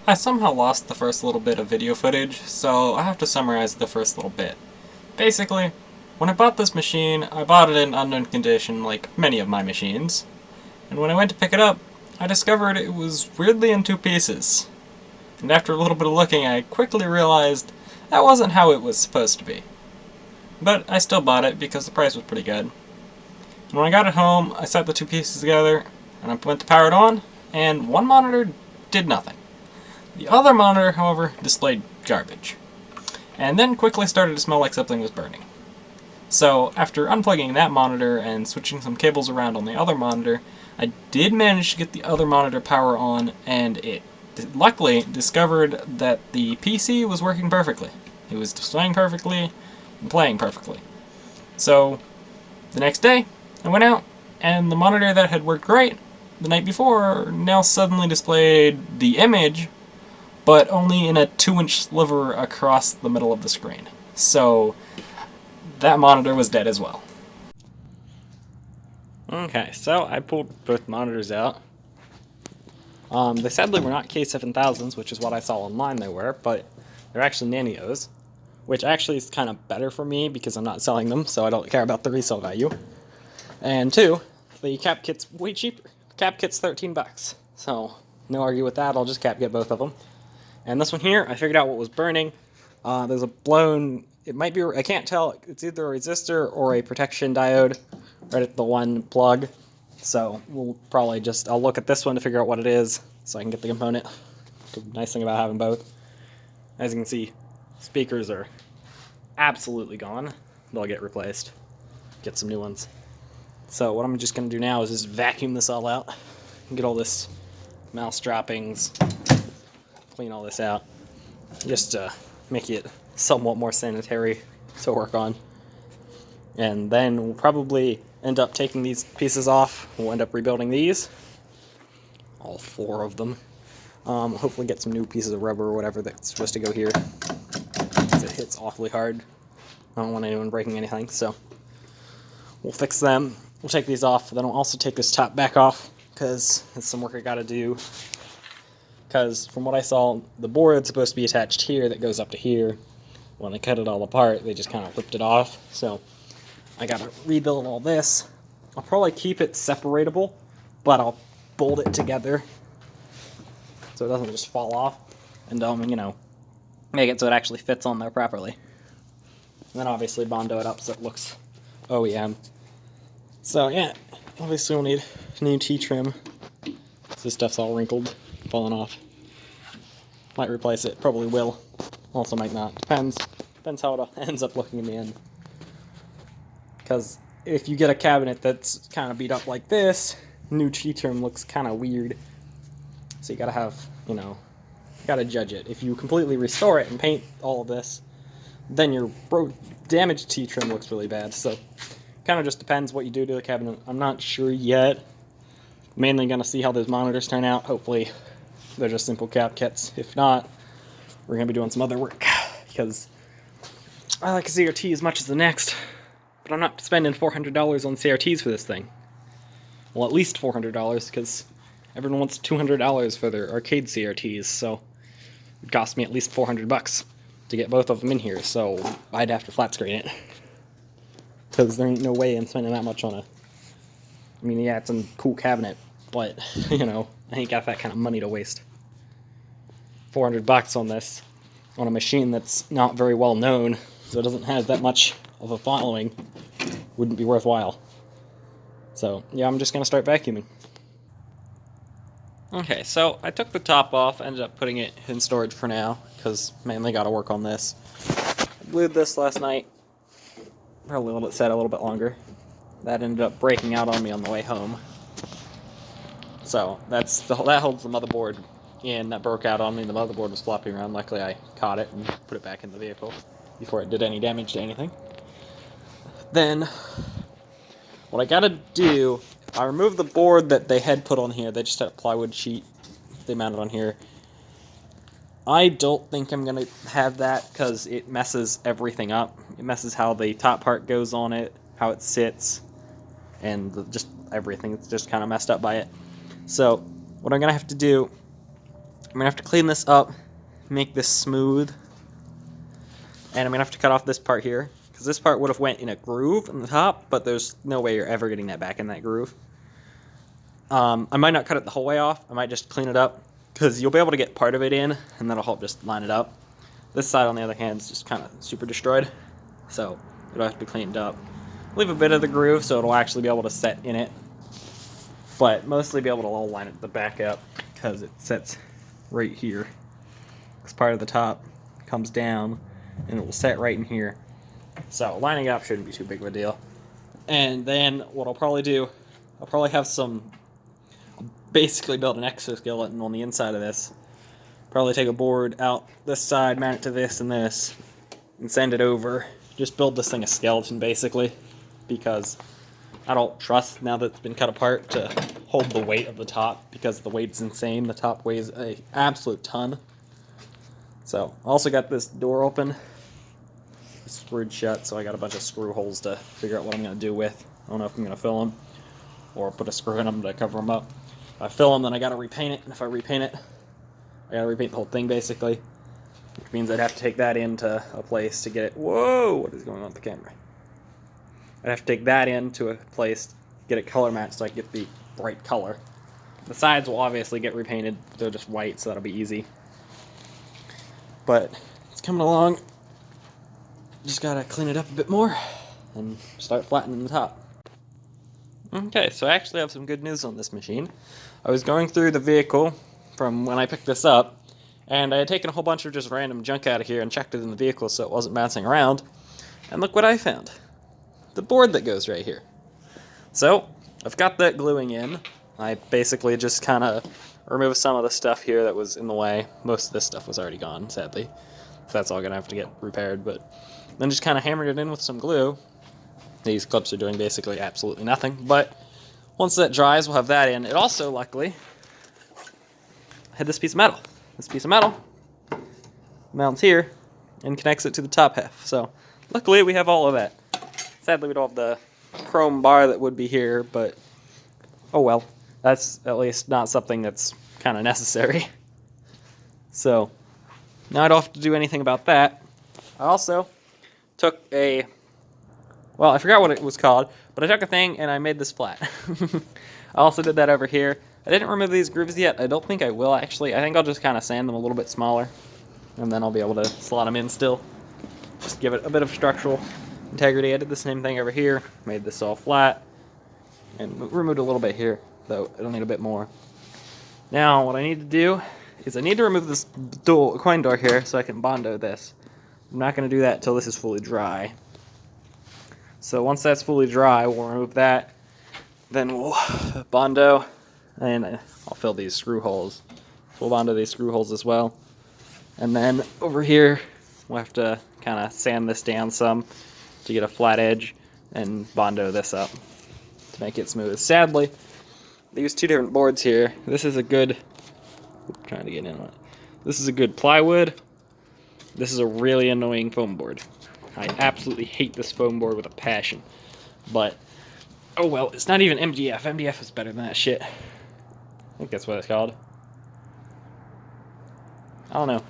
I somehow lost the first little bit of video footage, so I have to summarize the first little bit. Basically, when I bought this machine, I bought it in unknown condition like many of my machines, and when I went to pick it up, I discovered it was weirdly in two pieces. And after a little bit of looking, I quickly realized that wasn't how it was supposed to be. But I still bought it because the price was pretty good. And when I got it home, I set the two pieces together, and I went to power it on, and one monitor did nothing. The other monitor, however, displayed garbage, and then quickly started to smell like something was burning. So, after unplugging that monitor and switching some cables around on the other monitor, I did manage to get the other monitor power on, and it luckily discovered that the PC was working perfectly. It was displaying perfectly and playing perfectly. So, the next day, I went out, and the monitor that had worked great the night before now suddenly displayed the image, but only in a 2-inch sliver across the middle of the screen. So that monitor was dead as well. Okay, so I pulled both monitors out. They sadly were not K7000s, which is what I saw online they were, but they're actually Nanios, which actually is kind of better for me because I'm not selling them, so I don't care about the resale value. And two, the cap kit's way cheaper. Cap kit's $13, so no argue with that. I'll just cap get both of them. And this one here, I figured out what was burning. There's a blown, it might be, I can't tell, it's either a resistor or a protection diode right at the one plug. So we'll probably just, I'll look at this one to figure out what it is so I can get the component. The nice thing about having both. As you can see, speakers are absolutely gone. They'll get replaced. Get some new ones. So what I'm just going to do now is just vacuum this all out and get all this mouse droppings, clean all this out, just to make it somewhat more sanitary to work on. And then we'll probably end up taking these pieces off. We'll end up rebuilding these, all 4 of them. Hopefully get some new pieces of rubber or whatever that's supposed to go here, because it hits awfully hard. I don't want anyone breaking anything, so we'll fix them. We'll take these off, then I'll also take this top back off, because it's some work I gotta do. Because from what I saw, the board's supposed to be attached here that goes up to here. When they cut it all apart, they just kind of ripped it off. So I gotta rebuild all this. I'll probably keep it separatable, but I'll bolt it together so it doesn't just fall off. And, make it so it actually fits on there properly. And then obviously Bondo it up so it looks OEM. So yeah, obviously we'll need new T-trim. This stuff's all wrinkled, falling off. Might replace it, probably will. Also might not, depends how it ends up looking in the end. Because if you get a cabinet that's kind of beat up like this, new T-trim looks kind of weird. So you gotta have, gotta judge it. If you completely restore it and paint all of this, then your damaged T-trim looks really bad. So kind of just depends what you do to the cabinet. I'm not sure yet. Mainly gonna see how those monitors turn out. Hopefully they're just simple cap kits. If not, we're gonna be doing some other work, because I like a CRT as much as the next, but I'm not spending $400 on CRTs for this thing. Well, at least $400, because everyone wants $200 for their arcade CRTs, so it cost me at least $400 to get both of them in here, so I'd have to flat screen it. Because there ain't no way I'm spending that much on yeah, it's a cool cabinet, but, I ain't got that kind of money to waste. $400 on this, on a machine that's not very well known, so it doesn't have that much of a following, wouldn't be worthwhile. So, yeah, I'm just going to start vacuuming. Okay, so I took the top off, ended up putting it in storage for now, because mainly got to work on this. I glued this last night, probably let it set a little bit longer. That ended up breaking out on me on the way home. So, that holds the motherboard in. That broke out on me. The motherboard was flopping around. Luckily, I caught it and put it back in the vehicle before it did any damage to anything. Then, what I gotta do, I removed the board that they had put on here. They just had a plywood sheet they mounted on here. I don't think I'm gonna have that because it messes everything up. It messes how the top part goes on it, how it sits, and just everything. It's just kind of messed up by it. So what I'm gonna have to do I'm going to have to clean this up, make this smooth, and I'm going to have to cut off this part here, because this part would have went in a groove in the top, but there's no way you're ever getting that back in that groove. I might not cut it the whole way off, I might just clean it up, because you'll be able to get part of it in, and that'll help just line it up. This side, on the other hand, is just kind of super destroyed, so it'll have to be cleaned up. Leave a bit of the groove so it'll actually be able to set in it, but mostly be able to line it the back up, because it sets right here. Because part of the top comes down, and it will set right in here. So lining it up shouldn't be too big of a deal. And then what I'll probably do, I'll probably have basically build an exoskeleton on the inside of this. Probably take a board out this side, mount it to this and this, and send it over. Just build this thing a skeleton, basically, because I don't trust, now that it's been cut apart, to hold the weight of the top, because the weight's insane. The top weighs an absolute ton. So, I also got this door open. It's screwed shut, so I got a bunch of screw holes to figure out what I'm going to do with. I don't know if I'm going to fill them, or put a screw in them to cover them up. If I fill them, then I got to repaint it, and if I repaint it, I got to repaint the whole thing, basically. Which means I'd have to take that into a place to get it. Whoa! What is going on with the camera? I'd have to take that into a place, get it color matched so I can get the bright color. The sides will obviously get repainted. They're just white, so that'll be easy. But it's coming along. Just gotta clean it up a bit more and start flattening the top. Okay, so I actually have some good news on this machine. I was going through the vehicle from when I picked this up, and I had taken a whole bunch of just random junk out of here and checked it in the vehicle so it wasn't bouncing around. And look what I found. The board that goes right here. So, I've got that gluing in. I basically just kind of removed some of the stuff here that was in the way. Most of this stuff was already gone, sadly. So that's all going to have to get repaired, but then just kind of hammered it in with some glue. These clips are doing basically absolutely nothing, but once that dries, we'll have that in. It also, luckily, had this piece of metal. This piece of metal mounts here and connects it to the top half. So, luckily, we have all of that. Sadly, we don't have the chrome bar that would be here, but oh well. That's at least not something that's kind of necessary. So, now I don't have to do anything about that. I also took well, I forgot what it was called, but I took a thing and I made this flat. I also did that over here. I didn't remove these grooves yet. I don't think I will, actually. I think I'll just kind of sand them a little bit smaller, and then I'll be able to slot them in still. Just give it a bit of structural integrity. I did the same thing over here, made this all flat, and removed a little bit here, though it'll need a bit more. Now, what I need to do is I need to remove this coin door here so I can Bondo this. I'm not going to do that until this is fully dry. So once that's fully dry, we'll remove that. Then we'll Bondo, and I'll fill these screw holes. We'll Bondo these screw holes as well. And then over here, we'll have to kind of sand this down some to get a flat edge and Bondo this up to make it smooth. Sadly, they use two different boards here. This is a good, trying to get in on it. This is a good plywood. This is a really annoying foam board. I absolutely hate this foam board with a passion. But, oh well, it's not even MDF. MDF is better than that shit. I think that's what it's called. I don't know.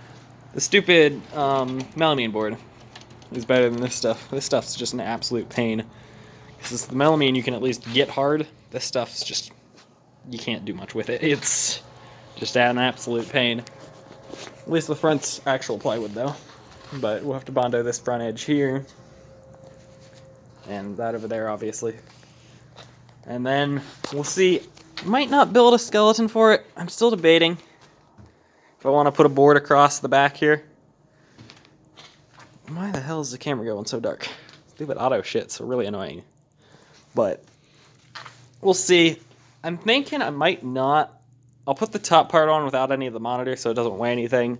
The stupid melamine board is better than this stuff. This stuff's just an absolute pain. Because the melamine you can at least get hard. This stuff's just, you can't do much with it. It's just an absolute pain. At least the front's actual plywood though. But we'll have to Bondo this front edge here. And that over there, obviously. And then we'll see. Might not build a skeleton for it. I'm still debating if I want to put a board across the back here. Why the hell is the camera going so dark? Stupid auto shit's really annoying. But we'll see. I'm thinking I might not. I'll put the top part on without any of the monitor so it doesn't weigh anything.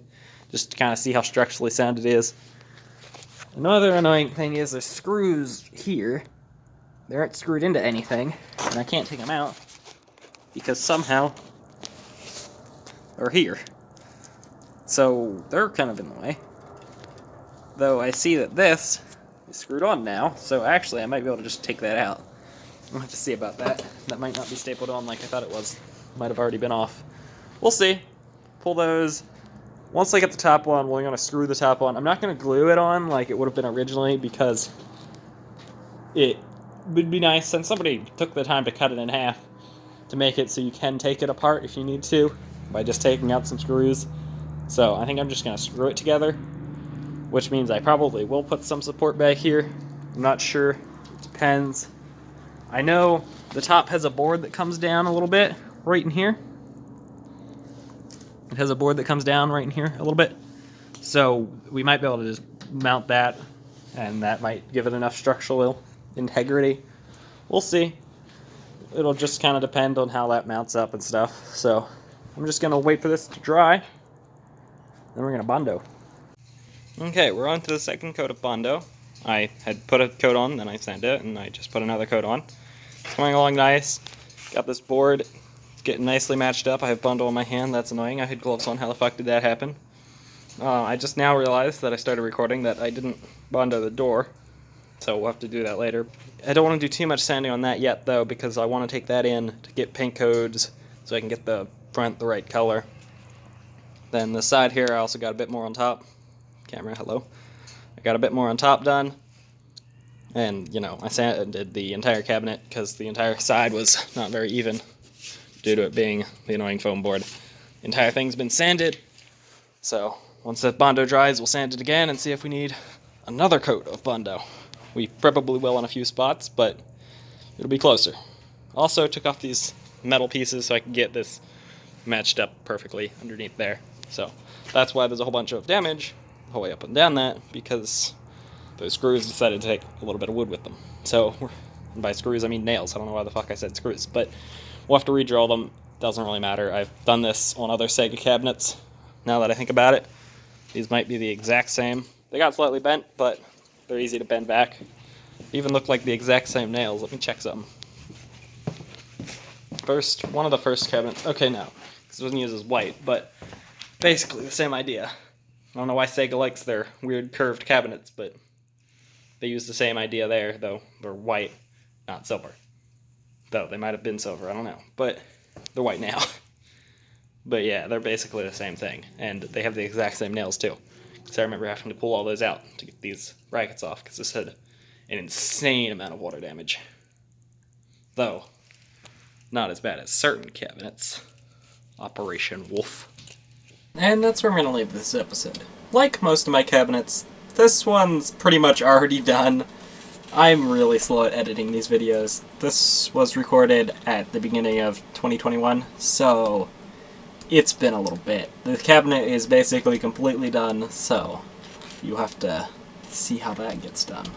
Just to kind of see how structurally sound it is. Another annoying thing is there's screws here. They aren't screwed into anything. And I can't take them out. Because somehow they're here. So they're kind of in the way. Though I see that this is screwed on now. So actually I might be able to just take that out. I'll have to see about that. That might not be stapled on like I thought it was. Might have already been off. We'll see. pull those. Once I get the top on, we're going to screw the top on. I'm not going to glue it on like it would have been originally because it would be nice since somebody took the time to cut it in half to make it so you can take it apart if you need to by just taking out some screws. So I think I'm just going to screw it together, which means I probably will put some support back here. I'm not sure. It depends. I know the top has a board that comes down a little bit right in here. It has a board that comes down right in here a little bit. So we might be able to just mount that, and that might give it enough structural integrity. We'll see. It'll just kind of depend on how that mounts up and stuff. So I'm just going to wait for this to dry. Then we're going to Bondo. Okay, we're on to the second coat of Bondo. I had put a coat on, then I sanded it, and I just put another coat on. It's coming along nice. Got this board. It's getting nicely matched up. I have Bondo on my hand. That's annoying. I had gloves on. How the fuck did that happen? I just now realized that I started recording that I didn't Bondo the door. So we'll have to do that later. I don't want to do too much sanding on that yet, though, because I want to take that in to get paint codes so I can get the front the right color. Then the side here, I also got a bit more on top. Camera, hello. I got a bit more on top done. And, you know, I sanded the entire cabinet because the entire side was not very even due to it being the annoying foam board. The entire thing's been sanded. So once that Bondo dries, we'll sand it again and see if we need another coat of Bondo. We probably will on a few spots, but it'll be closer. Also took off these metal pieces so I can get this matched up perfectly underneath there. So that's why there's a whole bunch of damage the whole way up and down that, because those screws decided to take a little bit of wood with them. So, and by screws I mean nails. I don't know why the fuck I said screws, but we'll have to re-drill them. Doesn't really matter. I've done this on other Sega cabinets. Now that I think about it, these might be the exact same. They got slightly bent, but they're easy to bend back. They even look like the exact same nails. Let me check something. One of the first cabinets. Okay, no, because it wasn't used as white, but basically the same idea. I don't know why Sega likes their weird curved cabinets, but they use the same idea there, though they're white, not silver. Though they might have been silver, I don't know, but they're white now. But yeah, they're basically the same thing, and they have the exact same nails too. So I remember having to pull all those out to get these brackets off, because this had an insane amount of water damage. Though, not as bad as certain cabinets. Operation Wolf. And that's where I'm going to leave this episode. Like most of my cabinets, this one's pretty much already done. I'm really slow at editing these videos. This was recorded at the beginning of 2021, so it's been a little bit. The cabinet is basically completely done, so you have to see how that gets done.